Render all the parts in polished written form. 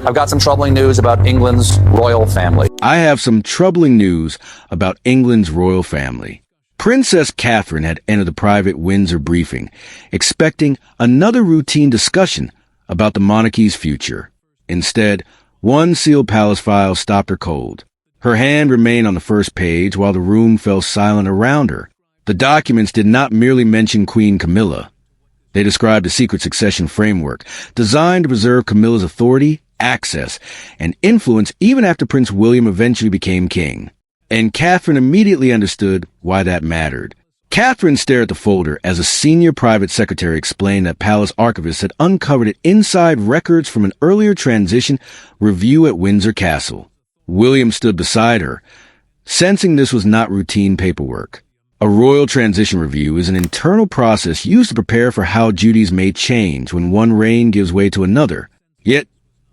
I've got some troubling news about England's royal family. I have some troubling news about England's royal family. Princess Catherine had entered the private Windsor briefing, expecting another routine discussion about the monarchy's future. Instead, one sealed palace file stopped her cold. Her hand remained on the first page while the room fell silent around her. The documents did not merely mention Queen Camilla. They described a secret succession framework designed to preserve Camilla's authority, access, and influence even after Prince William eventually became king. And Catherine immediately understood why that mattered. Catherine stared at the folder as a senior private secretary explained that palace archivists had uncovered it inside records from an earlier transition review at Windsor Castle. William stood beside her, sensing this was not routine paperwork. A royal transition review is an internal process used to prepare for how duties may change when one reign gives way to another. Yet,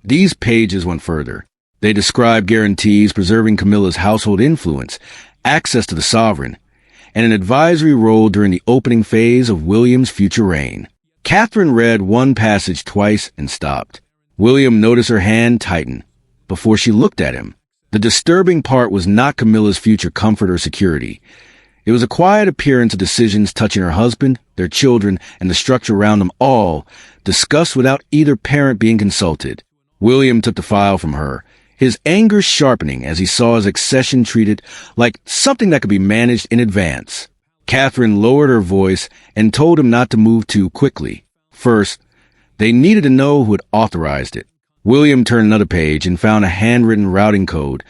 these pages went further. They describe guarantees preserving Camilla's household influence, access to the sovereign, and an advisory role during the opening phase of William's future reign. Catherine read one passage twice and stopped. William noticed her hand tighten before she looked at him. The disturbing part was not Camilla's future comfort or security. It was a quiet appearance of decisions touching her husband, their children, and the structure around them all, discussed without either parent being consulted. William took the file from her, his anger sharpening as he saw his accession treated like something that could be managed in advance. Catherine lowered her voice and told him not to move too quickly. First, they needed to know who had authorized it. William turned another page and found a handwritten routing code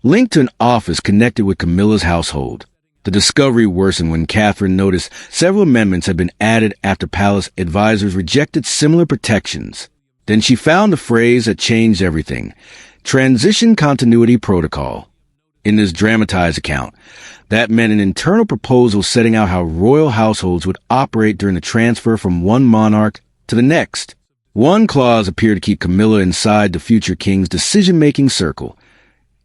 linked to an office connected with Camilla's household. The discovery worsened when Catherine noticed several amendments had been added after palace advisors rejected similar protections. Then she found the phrase that changed everything: Transition Continuity Protocol. In this dramatized account, that meant an internal proposal setting out how royal households would operate during the transfer from one monarch to the next. One clause appeared to keep Camilla inside the future king's decision-making circle.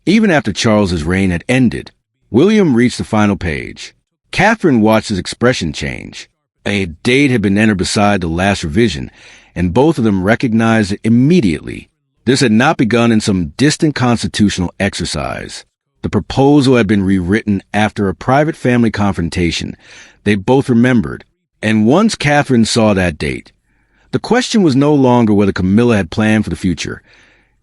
Even after Charles's reign had ended, William reached the final page. Catherine watched his expression change. A date had been entered beside the last revision, and both of them recognized it immediately. This had not begun in some distant constitutional exercise. The proposal had been rewritten after a private family confrontation they both remembered, and once Catherine saw that date, the question was no longer whether Camilla had planned for the future.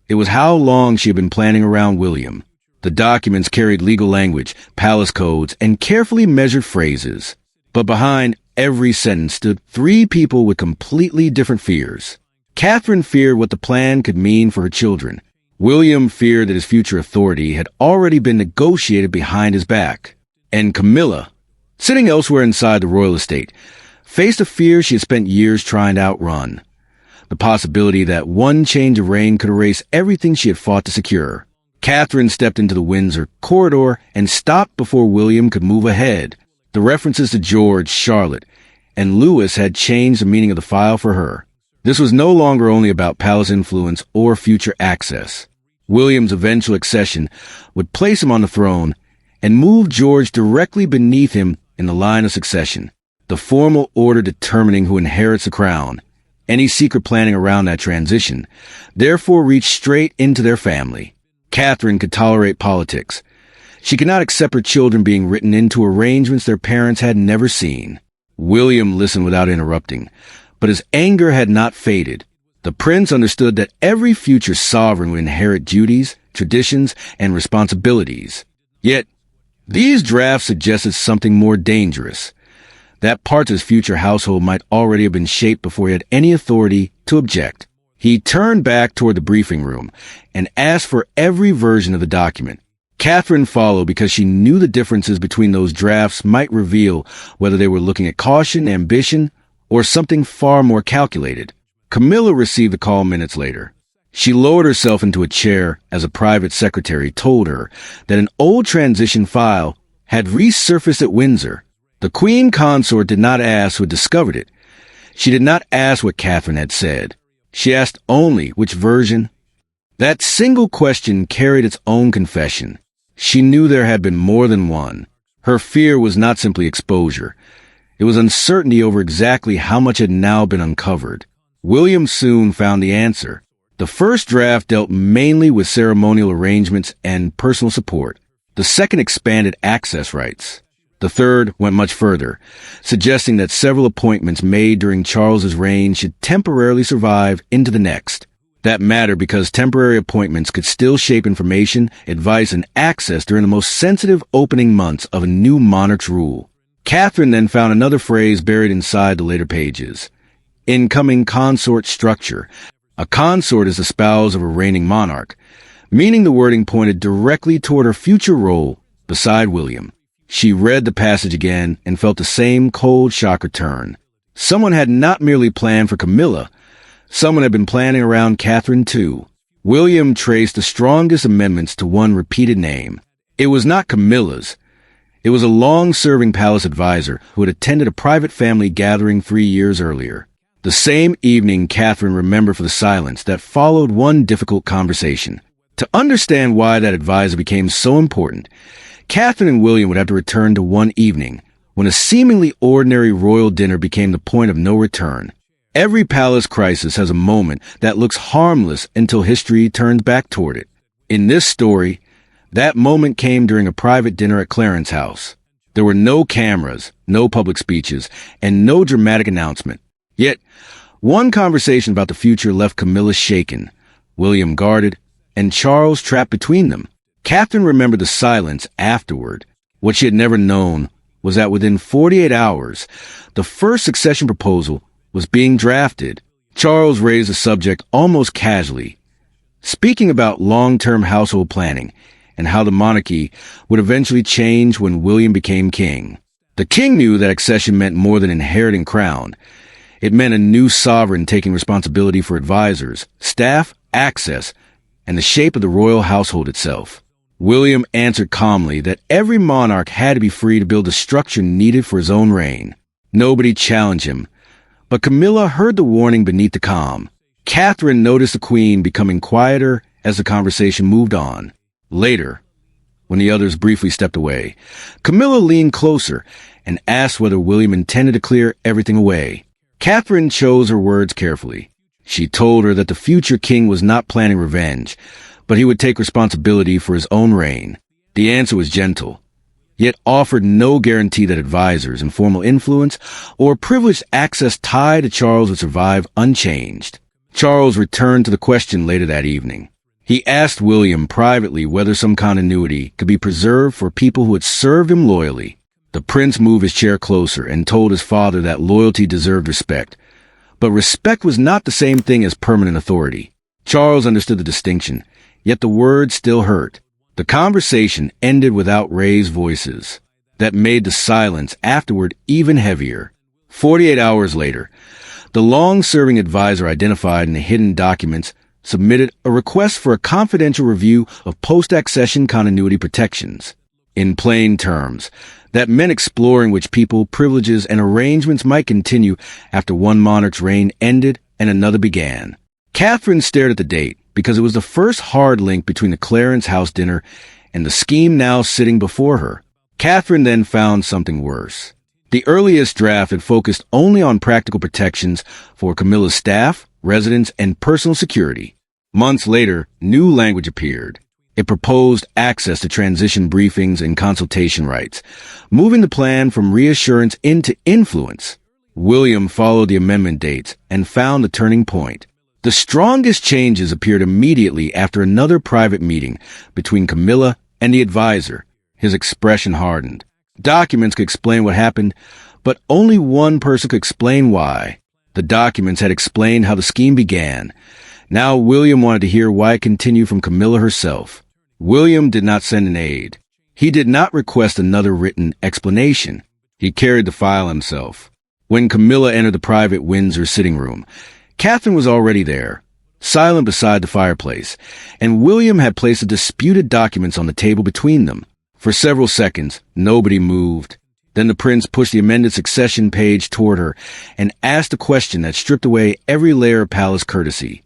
It was how long she had been planning around William. The documents carried legal language, palace codes, and carefully measured phrases. But behind every sentence stood three people with completely different fears. Catherine feared what the plan could mean for her children. William feared that his future authority had already been negotiated behind his back. And Camilla, sitting elsewhere inside the royal estate, faced a fear she had spent years trying to outrun. The possibility that one change of reign could erase everything she had fought to secure. Catherine stepped into the Windsor corridor and stopped before William could move ahead. The references to George, Charlotte, and Louis had changed the meaning of the file for her. This was no longer only about palace influence or future access. William's eventual accession would place him on the throne and move George directly beneath him in the line of succession, the formal order determining who inherits the crown. Any secret planning around that transition therefore reached straight into their family. Catherine could tolerate politics. She could not accept her children being written into arrangements their parents had never seen. William listened without interrupting, but his anger had not faded. The prince understood that every future sovereign would inherit duties, traditions, and responsibilities. Yet, these drafts suggested something more dangerous. That parts of his future household might already have been shaped before he had any authority to object. He turned back toward the briefing room and asked for every version of the document. Catherine followed because she knew the differences between those drafts might reveal whether they were looking at caution, ambition, or something far more calculated. Camilla received the call minutes later. She lowered herself into a chair as a private secretary told her that an old transition file had resurfaced at Windsor. The Queen Consort did not ask who had discovered it. She did not ask what Catherine had said. She asked only which version. That single question carried its own confession. She knew there had been more than one. Her fear was not simply exposure. It was uncertainty over exactly how much had now been uncovered. William soon found the answer. The The first draft dealt mainly with ceremonial arrangements and personal support. The second expanded access rights. The third went much further, suggesting that several appointments made during Charles's reign should temporarily survive into the next. That mattered because temporary appointments could still shape information, advice, and access during the most sensitive opening months of a new monarch's rule. Catherine then found another phrase buried inside the later pages. Incoming consort structure. A consort is the spouse of a reigning monarch, meaning the wording pointed directly toward her future role beside William. She read the passage again and felt the same cold shock return. Someone had not merely planned for Camilla, someone had been planning around Catherine too. William traced the strongest amendments to one repeated name. It was not Camilla's. It was a long-serving palace advisor who had attended a private family gathering 3 years earlier. The same evening, Catherine remembered for the silence that followed one difficult conversation. To understand why that advisor became so important, Catherine and William would have to return to one evening when a seemingly ordinary royal dinner became the point of no return. Every palace crisis has a moment that looks harmless until history turns back toward it. In this story, that moment came during a private dinner at Clarence's house. There were no cameras, no public speeches, and no dramatic announcement. Yet, one conversation about the future left Camilla shaken, William guarded, and Charles trapped between them. Catherine remembered the silence afterward. What she had never known was that within 48 hours, the first succession proposal was being drafted. Charles raised the subject almost casually, speaking about long-term household planning and how the monarchy would eventually change when William became king. The king knew that accession meant more than inheriting crown. It meant a new sovereign taking responsibility for advisors, staff, access, and the shape of the royal household itself. William answered calmly that every monarch had to be free to build the structure needed for his own reign. Nobody challenged him, but Camilla heard the warning beneath the calm. Catherine noticed the queen becoming quieter as the conversation moved on. Later, when the others briefly stepped away, Camilla leaned closer and asked whether William intended to clear everything away. Catherine chose her words carefully. She told her that the future king was not planning revenge, but he would take responsibility for his own reign. The answer was gentle, yet offered no guarantee that advisors, informal influence, or privileged access tied to Charles would survive unchanged. Charles returned to the question later that evening. He asked William privately whether some continuity could be preserved for people who had served him loyally. The prince moved his chair closer and told his father that loyalty deserved respect. But respect was not the same thing as permanent authority. Charles understood the distinction, yet the words still hurt. The conversation ended without raised voices. That made the silence afterward even heavier. 48 hours later, the long-serving advisor identified in the hidden documents submitted a request for a confidential review of post-accession continuity protections. In plain terms, that meant exploring which people, privileges, and arrangements might continue after one monarch's reign ended and another began. Catherine stared at the date because it was the first hard link between the Clarence house dinner and the scheme now sitting before her. Catherine then found something worse. The earliest draft had focused only on practical protections for Camilla's staff, residence, and personal security. Months later, new language appeared. It proposed access to transition briefings and consultation rights, moving the plan from reassurance into influence. William followed the amendment dates and found the turning point. The strongest changes appeared immediately after another private meeting between Camilla and the advisor. His expression hardened. Documents could explain what happened, but only one person could explain why. The documents had explained how the scheme began. Now William wanted to hear why it continued from Camilla herself. William did not send an aide. He did not request another written explanation. He carried the file himself. When Camilla entered the private Windsor sitting room, Catherine was already there, silent beside the fireplace, and William had placed the disputed documents on the table between them. For several seconds, nobody moved. Then the prince pushed the amended succession page toward her and asked a question that stripped away every layer of palace courtesy.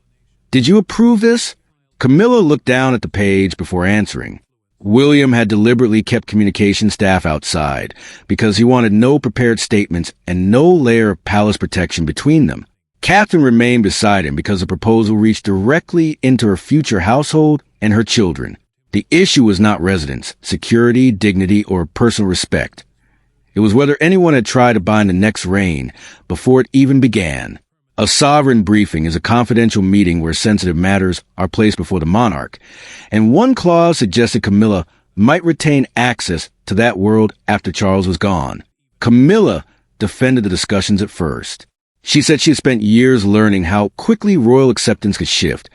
"Did you approve this?" Camilla looked down at the page before answering. William had deliberately kept communication staff outside because he wanted no prepared statements and no layer of palace protection between them. Catherine remained beside him because the proposal reached directly into her future household and her children. The issue was not residence, security, dignity, or personal respect. It was whether anyone had tried to bind the next reign before it even began. A sovereign briefing is a confidential meeting where sensitive matters are placed before the monarch, and one clause suggested Camilla might retain access to that world after Charles was gone. Camilla defended the discussions at first. She said she had spent years learning how quickly royal acceptance could shift,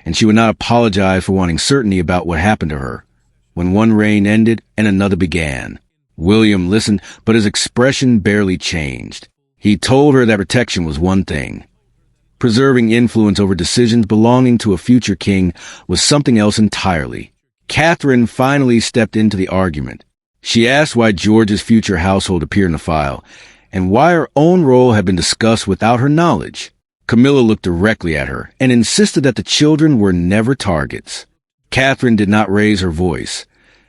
and she would not apologize for wanting certainty about what happened to her when one reign ended and another began. William listened, but his expression barely changed. He told her that protection was one thing. Preserving influence over decisions belonging to a future king was something else entirely. Catherine finally stepped into the argument. She asked why George's future household appeared in the file, and why her own role had been discussed without her knowledge. Camilla looked directly at her and insisted that the children were never targets. Catherine did not raise her voice.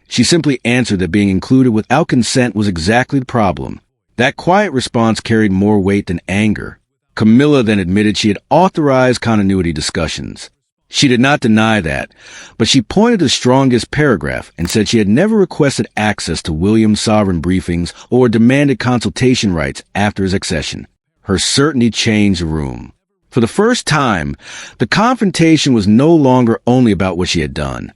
She simply answered that being included without consent was exactly the problem. That quiet response carried more weight than anger. Camilla then admitted she had authorized continuity discussions. She did not deny that, but she pointed to the strongest paragraph and said she had never requested access to William's sovereign briefings or demanded consultation rights after his accession. Her certainty changed the room. For the first time, the confrontation was no longer only about what she had done.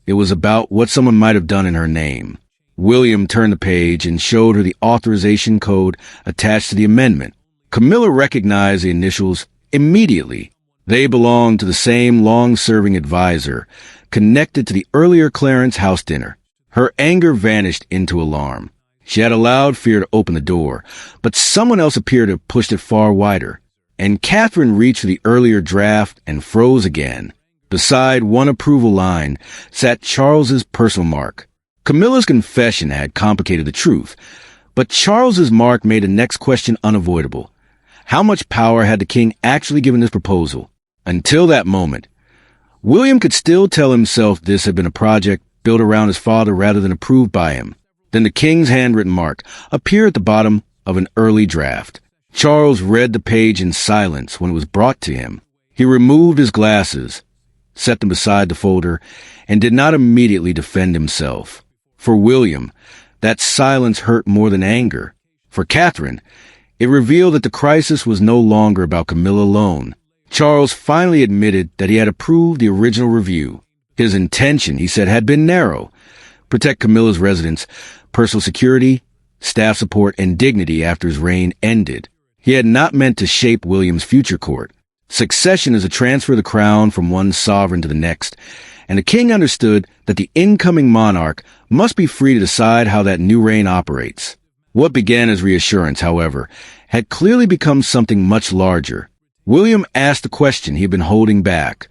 It was about what someone might have done in her name. William turned the page and showed her the authorization code attached to the amendment. Camilla recognized the initials immediately. They belonged to the same long-serving advisor, connected to the earlier Clarence house dinner. Her anger vanished into alarm. She had allowed fear to open the door, but someone else appeared to have pushed it far wider. And Catherine reached for the earlier draft and froze again. Beside one approval line sat Charles's personal mark. Camilla's confession had complicated the truth, but Charles's mark made the next question unavoidable. How much power had the king actually given this proposal? Until that moment, William could still tell himself this had been a project built around his father rather than approved by him. Then the king's handwritten mark appeared at the bottom of an early draft. Charles read the page in silence when it was brought to him. He removed his glasses, set them beside the folder, and did not immediately defend himself. For William, that silence hurt more than anger. For Catherine, it revealed that the crisis was no longer about Camilla alone. Charles finally admitted that he had approved the original review. His intention, he said, had been narrow: protect Camilla's residence, personal security, staff support, and dignity after his reign ended. He had not meant to shape William's future court. Succession is a transfer of the crown from one sovereign to the next, and the king understood that the incoming monarch must be free to decide how that new reign operates. What began as reassurance, however, had clearly become something much larger. William asked the question he had been holding back.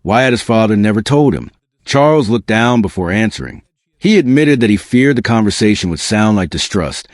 Why had his father never told him? Charles looked down before answering. He admitted that he feared the conversation would sound like distrust,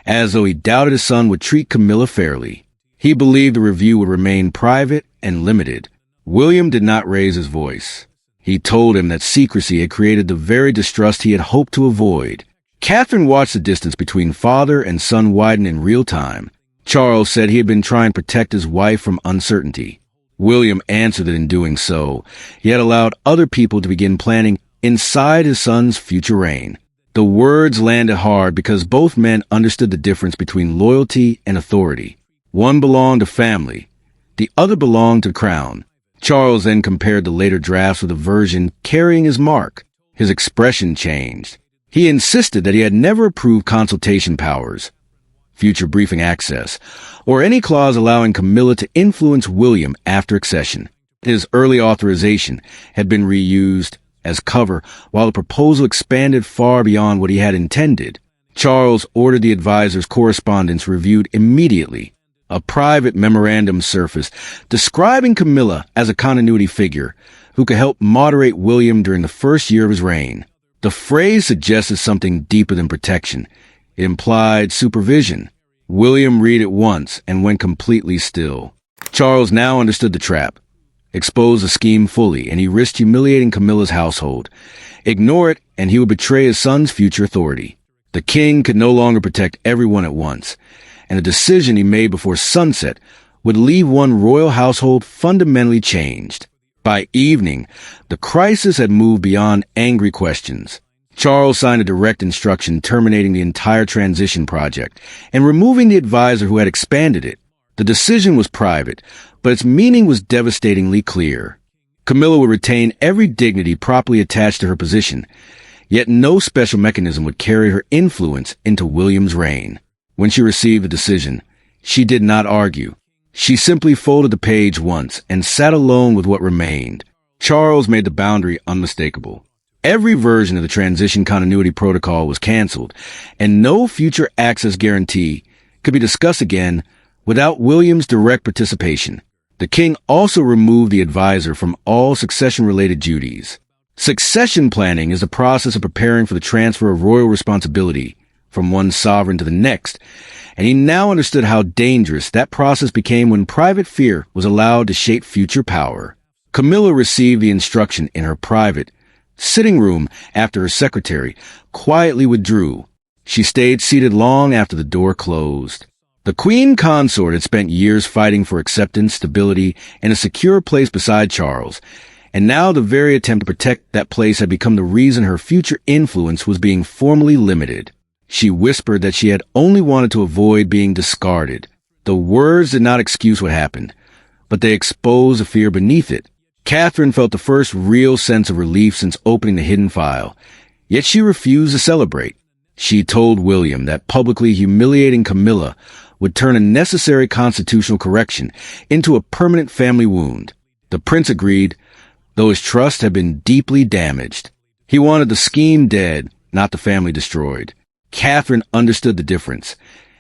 as though he doubted his son would treat Camilla fairly. He believed the review would remain private and limited. William did not raise his voice. He told him that secrecy had created the very distrust he had hoped to avoid. Catherine watched the distance between father and son widen in real time. Charles said he had been trying to protect his wife from uncertainty. William answered that in doing so, he had allowed other people to begin planning inside his son's future reign. The words landed hard because both men understood the difference between loyalty and authority. One belonged to family, the other belonged to the crown. Charles then compared the later drafts with a version carrying his mark. His expression changed. He insisted that he had never approved consultation powers, future briefing access, or any clause allowing Camilla to influence William after accession. His early authorization had been reused as cover, while the proposal expanded far beyond what he had intended. Charles ordered the advisor's correspondence reviewed immediately. A private memorandum surfaced describing Camilla as a continuity figure who could help moderate William during the first year of his reign. The phrase suggested something deeper than protection. It implied supervision. William read it once and went completely still. Charles now understood the trap, exposed the scheme fully, and he risked humiliating Camilla's household. Ignore it, and he would betray his son's future authority. The king could no longer protect everyone at once, and the decision he made before sunset would leave one royal household fundamentally changed. By evening, the crisis had moved beyond angry questions. Charles signed a direct instruction terminating the entire transition project and removing the advisor who had expanded it. The decision was private, but its meaning was devastatingly clear. Camilla would retain every dignity properly attached to her position, yet no special mechanism would carry her influence into William's reign. When she received the decision, she did not argue. She simply folded the page once and sat alone with what remained. Charles made the boundary unmistakable. Every version of the transition continuity protocol was canceled, and no future access guarantee could be discussed again without William's direct participation. The king also removed the advisor from all succession-related duties. Succession planning is the process of preparing for the transfer of royal responsibility from one sovereign to the next, and he now understood how dangerous that process became when private fear was allowed to shape future power. Camilla received the instruction in her private sitting room after her secretary quietly withdrew. She stayed seated long after the door closed. The queen consort had spent years fighting for acceptance, stability, and a secure place beside Charles, and now the very attempt to protect that place had become the reason her future influence was being formally limited. She whispered that she had only wanted to avoid being discarded. The words did not excuse what happened, but they exposed the fear beneath it. Catherine felt the first real sense of relief since opening the hidden file, yet she refused to celebrate. She told William that publicly humiliating Camilla would turn a necessary constitutional correction into a permanent family wound. The prince agreed, though his trust had been deeply damaged. He wanted the scheme dead, not the family destroyed. Catherine understood the difference,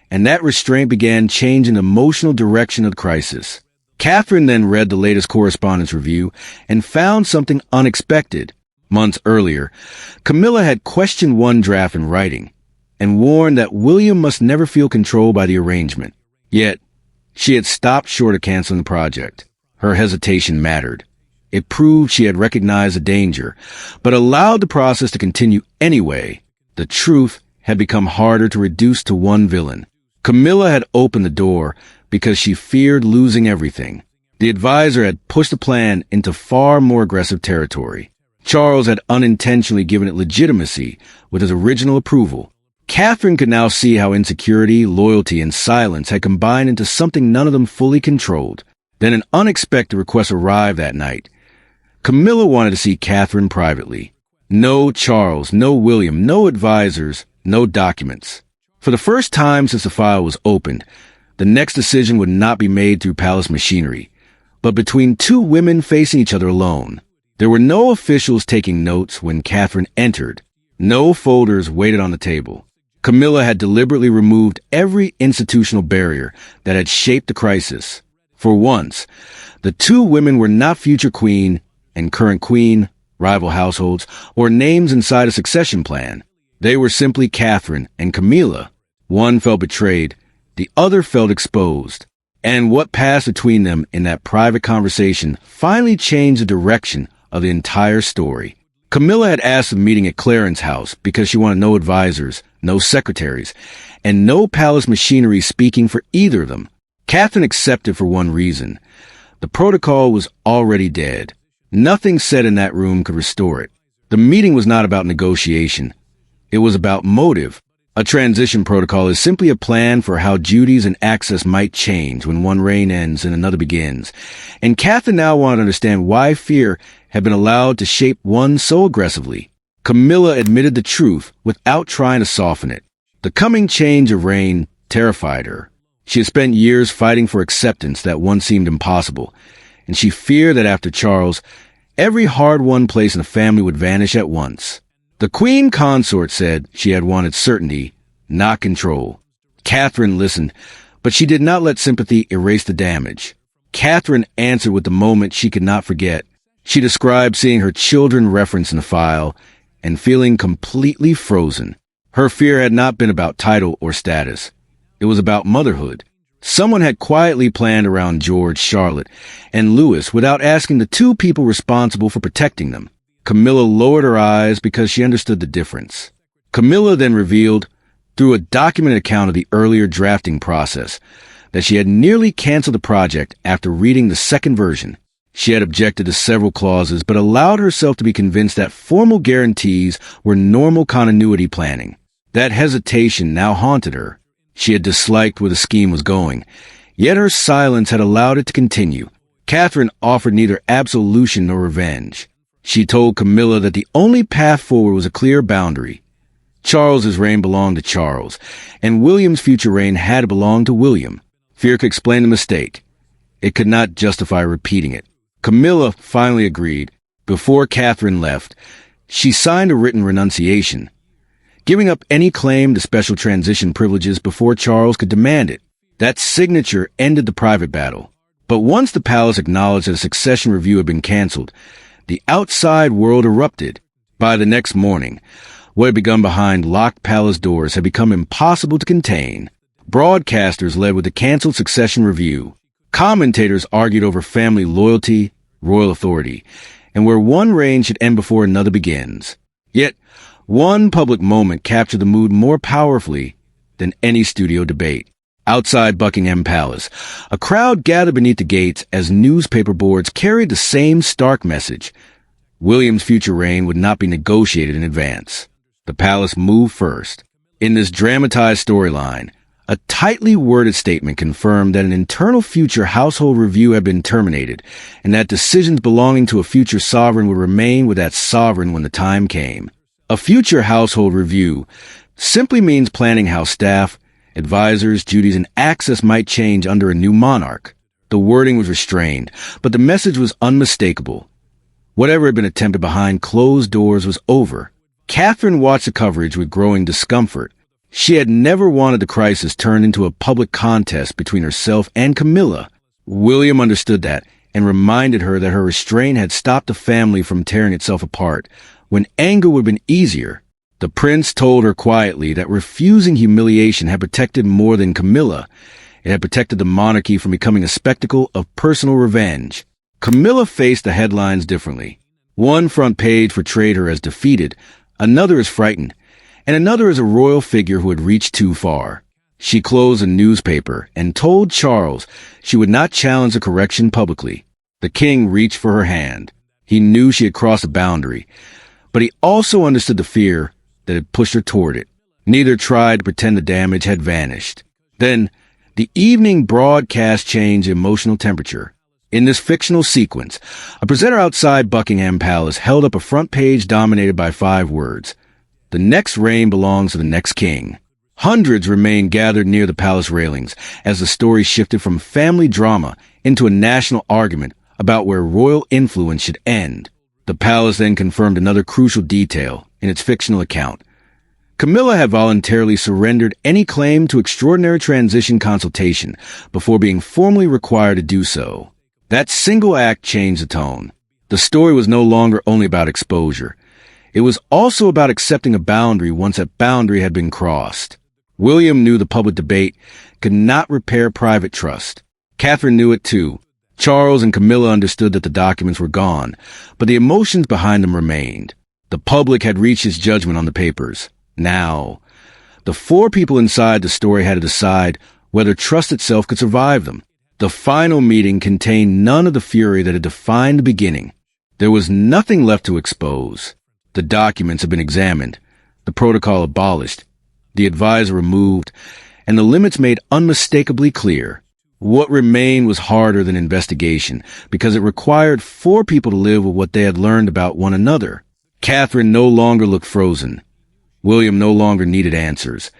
and that restraint began changing the emotional direction of the crisis. Catherine then read the latest correspondence review and found something unexpected. Months earlier, Camilla had questioned one draft in writing and warned that William must never feel controlled by the arrangement. Yet, she had stopped short of canceling the project. Her hesitation mattered. It proved she had recognized the danger, but allowed the process to continue anyway. The truth had become harder to reduce to one villain. Camilla had opened the door because she feared losing everything. The advisor had pushed the plan into far more aggressive territory. Charles had unintentionally given it legitimacy with his original approval. Catherine could now see how insecurity, loyalty, and silence had combined into something none of them fully controlled. Then an unexpected request arrived that night. Camilla wanted to see Catherine privately. No Charles, no William, no advisors, no documents. For the first time since the file was opened, the next decision would not be made through palace machinery, but between two women facing each other alone. There were no officials taking notes when Catherine entered. No folders waited on the table. Camilla had deliberately removed every institutional barrier that had shaped the crisis. For once, the two women were not future queen and current queen, rival households, or names inside a succession plan. They were simply Catherine and Camilla. One felt betrayed, the other felt exposed. And what passed between them in that private conversation finally changed the direction of the entire story. Camilla had asked a meeting at Clarence's house because she wanted no advisors, no secretaries, and no palace machinery speaking for either of them. Catherine accepted for one reason. The protocol was already dead. Nothing said in that room could restore it. The meeting was not about negotiation. It was about motive. A transition protocol is simply a plan for how duties and access might change when one reign ends and another begins. And Catherine now wanted to understand why fear had been allowed to shape one so aggressively. Camilla admitted the truth without trying to soften it. The coming change of reign terrified her. She had spent years fighting for acceptance that once seemed impossible, and she feared that after Charles, every hard-won place in the family would vanish at once. The queen consort said she had wanted certainty, not control. Catherine listened, but she did not let sympathy erase the damage. Catherine answered with the moment she could not forget. She described seeing her children referenced in the file and feeling completely frozen. Her fear had not been about title or status. It was about motherhood. Someone had quietly planned around George, Charlotte, and Louis without asking the two people responsible for protecting them. Camilla lowered her eyes because she understood the difference. Camilla then revealed, through a documented account of the earlier drafting process, that she had nearly canceled the project after reading the second version. She had objected to several clauses, but allowed herself to be convinced that formal guarantees were normal continuity planning. That hesitation now haunted her. She had disliked where the scheme was going, yet her silence had allowed it to continue. Catherine offered neither absolution nor revenge. She told Camilla that the only path forward was a clear boundary. Charles's reign belonged to Charles, and William's future reign had to belong to William. Fear could explain the mistake. It could not justify repeating it. Camilla finally agreed. Before Catherine left, she signed a written renunciation, giving up any claim to special transition privileges before Charles could demand it. That signature ended the private battle. But once the palace acknowledged that a succession review had been canceled, the outside world erupted. By the next morning, what had begun behind locked palace doors had become impossible to contain. Broadcasters led with the canceled succession review. Commentators argued over family loyalty, royal authority, and where one reign should end before another begins. Yet, one public moment captured the mood more powerfully than any studio debate. Outside Buckingham Palace, a crowd gathered beneath the gates as newspaper boards carried the same stark message. William's future reign would not be negotiated in advance. The palace moved first. In this dramatized storyline, a tightly worded statement confirmed that an internal future household review had been terminated, and that decisions belonging to a future sovereign would remain with that sovereign when the time came. A future household review simply means planning how staff, advisors, duties, and access might change under a new monarch. The wording was restrained, but the message was unmistakable. Whatever had been attempted behind closed doors was over. Catherine watched the coverage with growing discomfort. She had never wanted the crisis turned into a public contest between herself and Camilla. William understood that and reminded her that her restraint had stopped the family from tearing itself apart, when anger would have been easier. The prince told her quietly that refusing humiliation had protected more than Camilla. It had protected the monarchy from becoming a spectacle of personal revenge. Camilla faced the headlines differently. One front page portrayed her as defeated, another as frightened, and another as a royal figure who had reached too far. She closed a newspaper and told Charles she would not challenge the correction publicly. The king reached for her hand. He knew she had crossed a boundary, but he also understood the fear that had pushed her toward it. Neither tried to pretend the damage had vanished. Then, the evening broadcast changed emotional temperature. In this fictional sequence, a presenter outside Buckingham Palace held up a front page dominated by 5 words. The next reign belongs to the next king. Hundreds remained gathered near the palace railings as the story shifted from family drama into a national argument about where royal influence should end. The palace then confirmed another crucial detail in its fictional account. Camilla had voluntarily surrendered any claim to extraordinary transition consultation before being formally required to do so. That single act changed the tone. The story was no longer only about exposure. It was also about accepting a boundary once that boundary had been crossed. William knew the public debate could not repair private trust. Catherine knew it too. Charles and Camilla understood that the documents were gone, but the emotions behind them remained. The public had reached its judgment on the papers. Now, the 4 people inside the story had to decide whether trust itself could survive them. The final meeting contained none of the fury that had defined the beginning. There was nothing left to expose. The documents had been examined, the protocol abolished, the advisor removed, and the limits made unmistakably clear. What remained was harder than investigation, because it required 4 people to live with what they had learned about one another. Catherine no longer looked frozen. William no longer needed answers.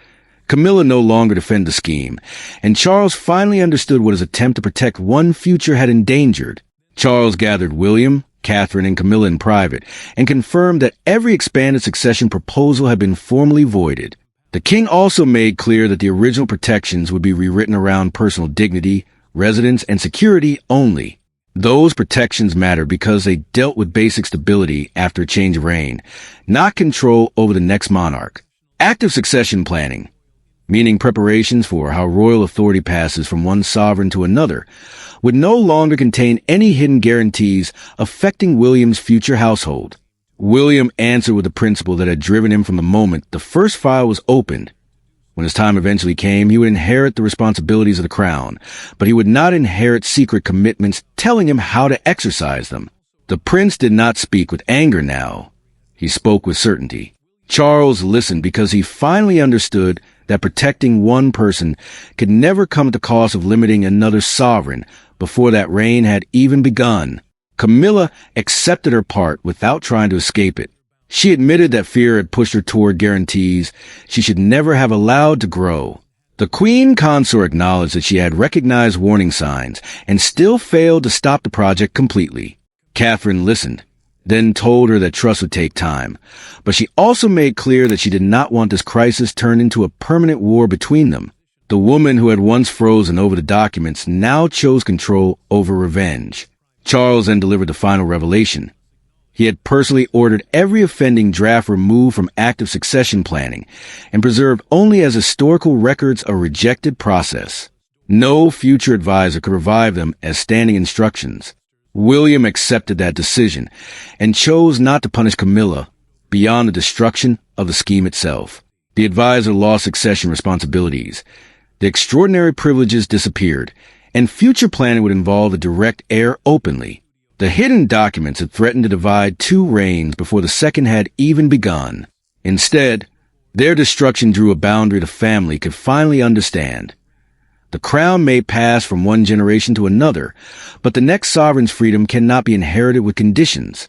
Camilla no longer defended the scheme, and Charles finally understood what his attempt to protect one future had endangered. Charles gathered William, Catherine, and Camilla in private, and confirmed that every expanded succession proposal had been formally voided. The king also made clear that the original protections would be rewritten around personal dignity, residence, and security only. Those protections mattered because they dealt with basic stability after a change of reign, not control over the next monarch. Active succession planning, meaning preparations for how royal authority passes from one sovereign to another, would no longer contain any hidden guarantees affecting William's future household. William answered with the principle that had driven him from the moment the first file was opened. When his time eventually came, he would inherit the responsibilities of the crown, but he would not inherit secret commitments telling him how to exercise them. The prince did not speak with anger now. He spoke with certainty. Charles listened because he finally understood that protecting one person could never come at the cost of limiting another sovereign before that reign had even begun. Camilla accepted her part without trying to escape it. She admitted that fear had pushed her toward guarantees she should never have allowed to grow. The queen consort acknowledged that she had recognized warning signs and still failed to stop the project completely. Catherine listened, then told her that trust would take time, but she also made clear that she did not want this crisis turned into a permanent war between them. The woman who had once frozen over the documents now chose control over revenge. Charles then delivered the final revelation. He had personally ordered every offending draft removed from active succession planning and preserved only as historical records a rejected process. No future advisor could revive them as standing instructions. William accepted that decision and chose not to punish Camilla beyond the destruction of the scheme itself. The advisor lost succession responsibilities. The extraordinary privileges disappeared, and future planning would involve a direct heir openly. The hidden documents had threatened to divide two reigns before the second had even begun. Instead, their destruction drew a boundary the family could finally understand. The crown may pass from one generation to another, but the next sovereign's freedom cannot be inherited with conditions.